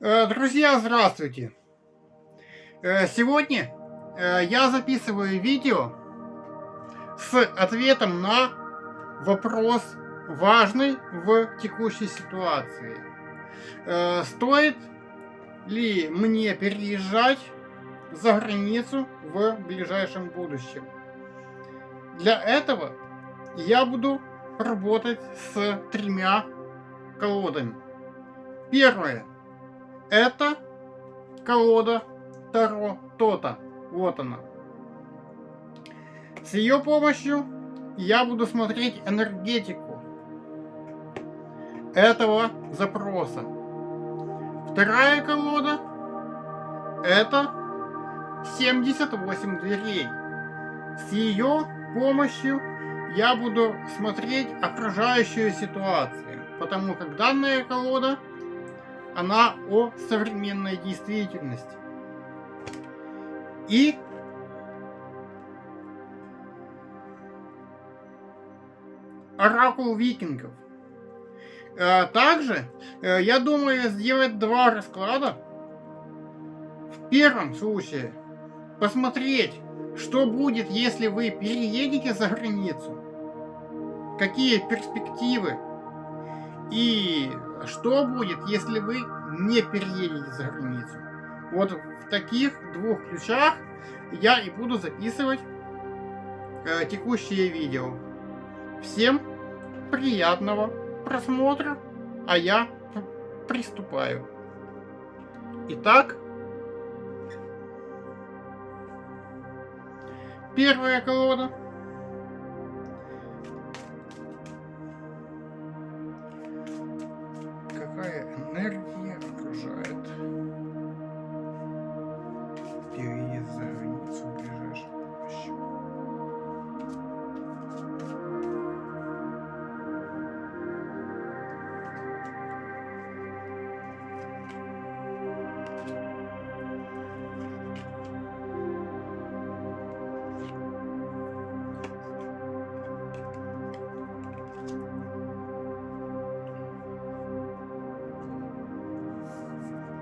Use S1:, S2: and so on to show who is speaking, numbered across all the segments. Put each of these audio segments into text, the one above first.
S1: Друзья, здравствуйте! Сегодня я записываю видео с ответом на вопрос, важный в текущей ситуации. Стоит ли мне переезжать за границу в ближайшем будущем? Для этого я буду работать с тремя колодами. Первое. Это колода Таро Тота. Вот она. С ее помощью я буду смотреть энергетику этого запроса. Вторая колода — это 78 дверей. С ее помощью я буду смотреть окружающую ситуацию, потому как данная колода, она о современной действительности. И оракул викингов. Также я думаю сделать два расклада. В первом случае посмотреть, что будет, если вы переедете за границу, какие перспективы, и что будет, если вы не переедете за границу. Вот в таких двух ключах я и буду записывать текущее видео. Всем приятного просмотра, а я приступаю. Итак, первая колода. Какая энергия окружает переезд за границу в ближайшем будущем?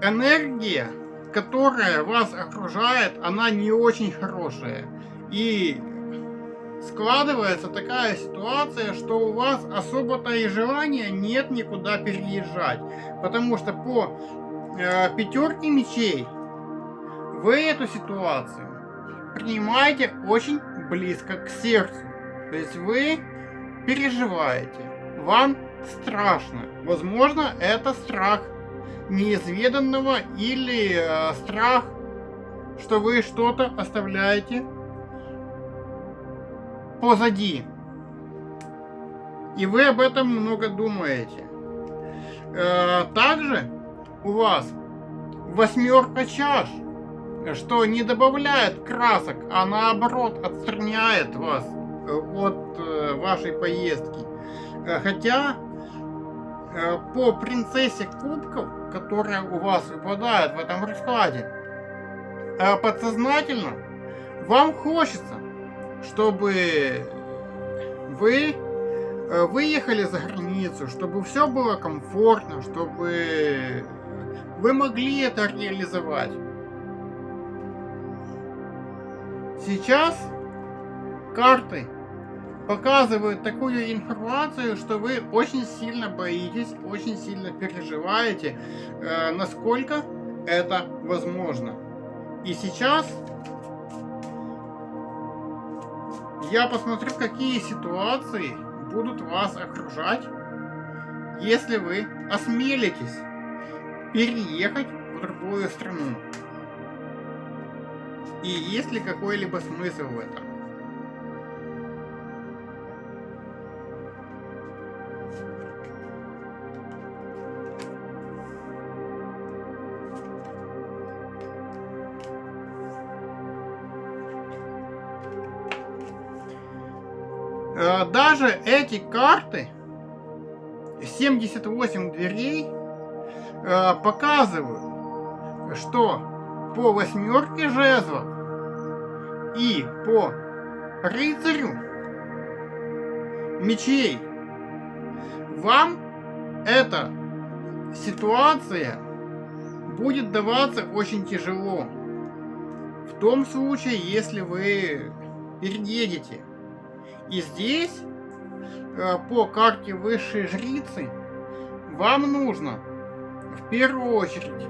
S1: Энергия, которая вас окружает, она не очень хорошая. И складывается такая ситуация, что у вас особо-то и желания нет никуда переезжать. Потому что по пятерке мечей вы эту ситуацию принимаете очень близко к сердцу. То есть вы переживаете, вам страшно. Возможно, это страх неизведанного или страх, что вы что-то оставляете позади. И вы об этом много думаете. Также у вас восьмерка чаш, что не добавляет красок, а наоборот отстраняет вас от вашей поездки. Хотя по принцессе кубков, которая у вас выпадает в этом раскладе, подсознательно вам хочется, чтобы вы выехали за границу, чтобы все было комфортно, чтобы вы могли это реализовать. Сейчас карты показывают такую информацию, что вы очень сильно боитесь, очень сильно переживаете, насколько это возможно. И сейчас я посмотрю, какие ситуации будут вас окружать, если вы осмелитесь переехать в другую страну. И есть ли какой-либо смысл в этом? Даже эти карты, 78 дверей, показывают, что по восьмерке жезлов и по рыцарю мечей вам эта ситуация будет даваться очень тяжело. В том случае, если вы переедете. И здесь, по карте высшей жрицы, вам нужно в первую очередь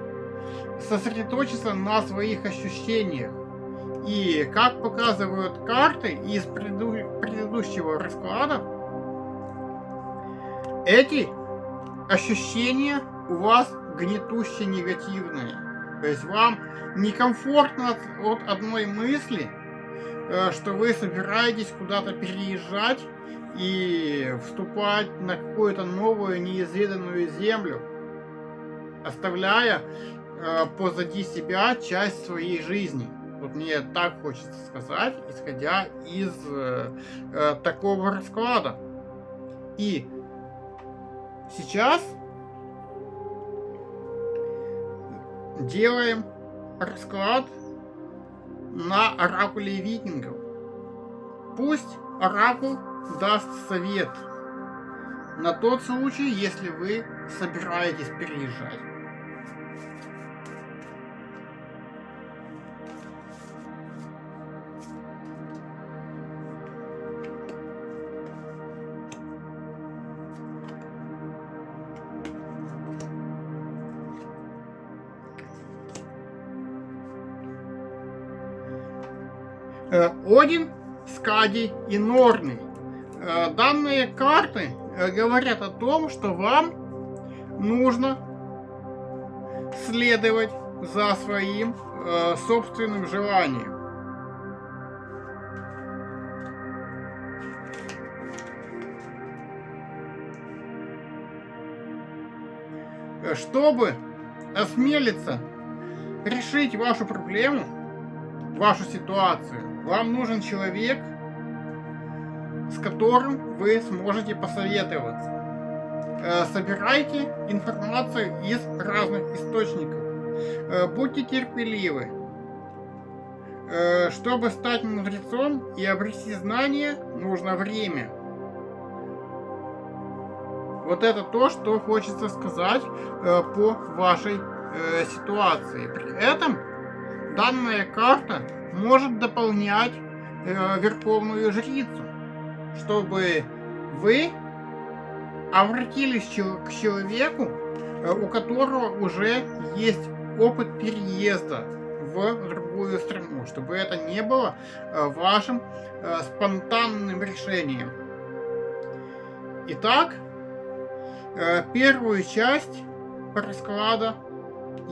S1: сосредоточиться на своих ощущениях. И как показывают карты из предыдущего расклада, эти ощущения у вас гнетуще негативные. То есть вам некомфортно от одной мысли, что вы собираетесь куда-то переезжать и вступать на какую-то новую неизведанную землю, оставляя позади себя часть своей жизни. Вот мне так хочется сказать, исходя из такого расклада. И сейчас делаем расклад на оракуле викингов. Пусть оракул даст совет на тот случай, если вы собираетесь переезжать. Один, Скади и Норны. Данные карты говорят о том, что вам нужно следовать за своим собственным желанием. Чтобы осмелиться решить вашу проблему, вашу ситуацию, вам нужен человек, с которым вы сможете посоветоваться. Собирайте информацию из разных источников. Будьте терпеливы. Чтобы стать мудрецом и обрести знания, нужно время. Вот это то, что хочется сказать по вашей ситуации. При этом данная карта может дополнять Верховную Жрицу, чтобы вы обратились к человеку, у которого уже есть опыт переезда в другую страну, чтобы это не было вашим спонтанным решением. Итак, первую часть расклада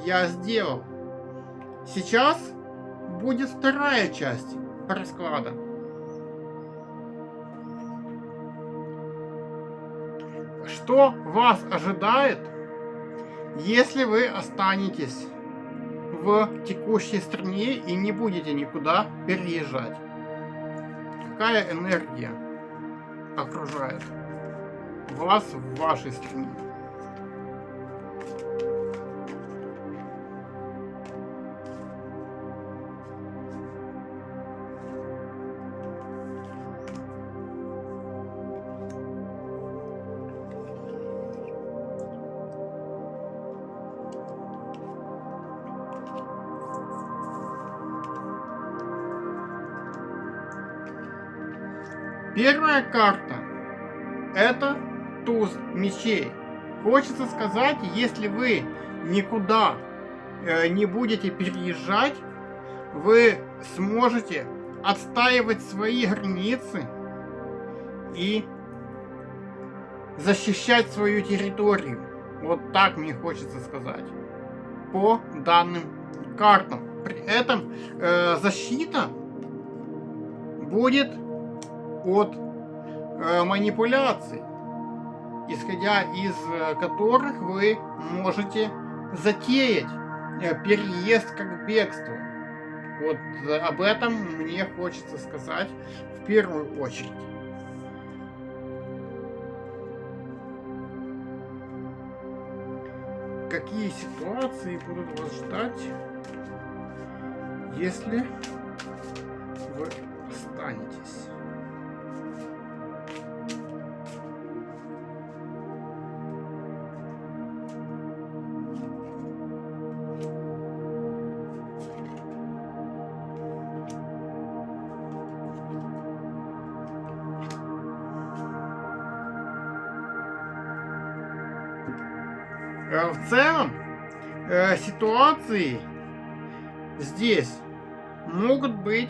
S1: я сделал. Сейчас будет вторая часть расклада. Что вас ожидает, если вы останетесь в текущей стране и не будете никуда переезжать? Какая энергия окружает вас в вашей стране? Первая карта — это туз мечей. Хочется сказать, если вы никуда не будете переезжать, вы сможете отстаивать свои границы и защищать свою территорию. Вот так мне хочется сказать по данным картам. При этом защита будет от манипуляций, исходя из которых вы можете затеять переезд как бегство. Вот об этом мне хочется сказать в первую очередь. Какие ситуации будут вас ждать, если вы останетесь? В целом, ситуации здесь могут быть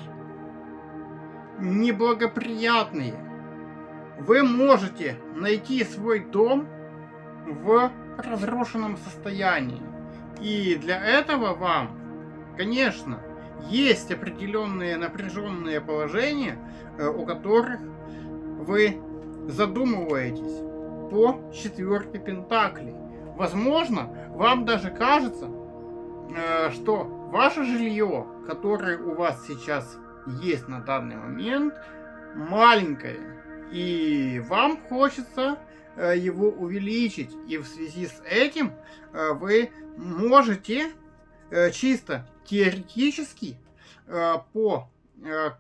S1: неблагоприятные. Вы можете найти свой дом в разрушенном состоянии. И для этого вам, конечно, есть определенные напряженные положения, о которых вы задумываетесь по 4 Пентаклей. Возможно, вам даже кажется, что ваше жилье, которое у вас сейчас есть на данный момент, маленькое, и вам хочется его увеличить. И в связи с этим вы можете чисто теоретически по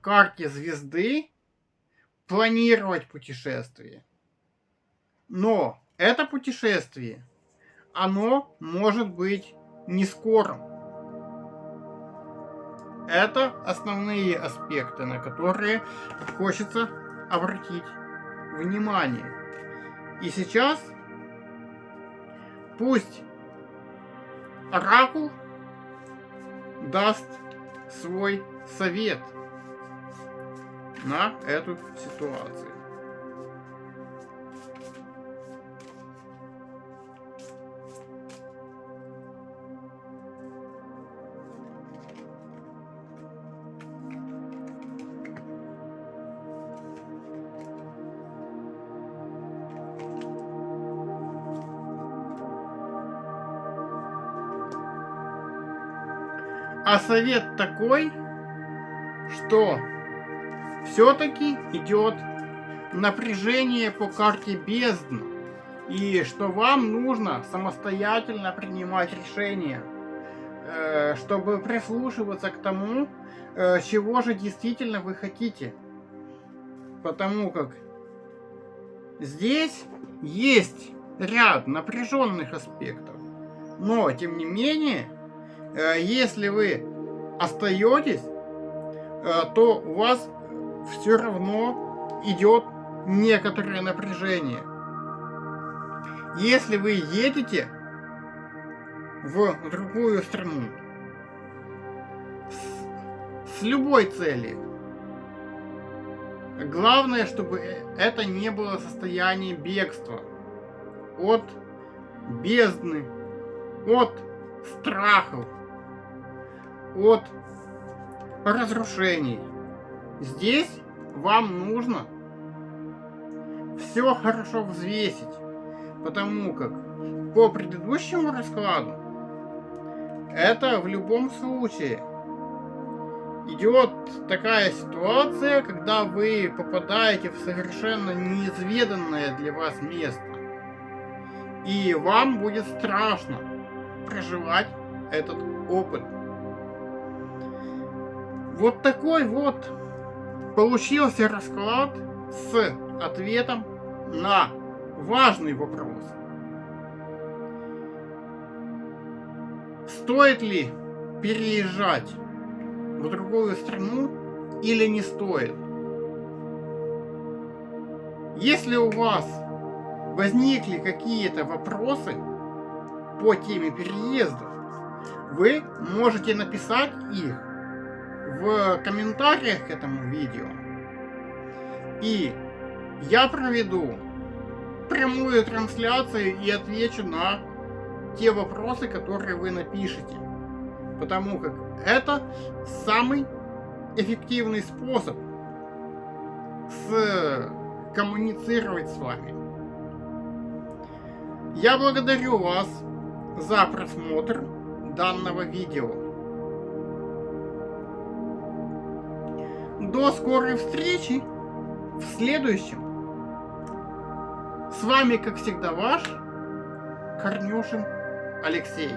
S1: карте звезды планировать путешествие. Но это путешествие, оно может быть не скорым. Это основные аспекты, на которые хочется обратить внимание. И сейчас пусть оракул даст свой совет на эту ситуацию. А совет такой, что все-таки идет напряжение по карте бездны, и что вам нужно самостоятельно принимать решения, чтобы прислушиваться к тому, чего же действительно вы хотите. Потому как здесь есть ряд напряженных аспектов, но тем не менее, если вы остаетесь, то у вас все равно идет некоторое напряжение. Если вы едете в другую страну с любой целью, главное, чтобы это не было состояние бегства от бездны, от страхов, от разрушений. Здесь вам нужно все хорошо взвесить, потому как по предыдущему раскладу это в любом случае идет такая ситуация, когда вы попадаете в совершенно неизведанное для вас место, и вам будет страшно проживать этот опыт. Вот такой вот получился расклад с ответом на важный вопрос. Стоит ли переезжать в другую страну или не стоит? Если у вас возникли какие-то вопросы по теме переездов, вы можете написать их в комментариях к этому видео, и я проведу прямую трансляцию и отвечу на те вопросы, которые вы напишете, потому как это самый эффективный способ коммуницировать с вами. Я благодарю вас за просмотр данного видео. До скорой встречи в следующем. С вами, как всегда, ваш Корнюшин Алексей.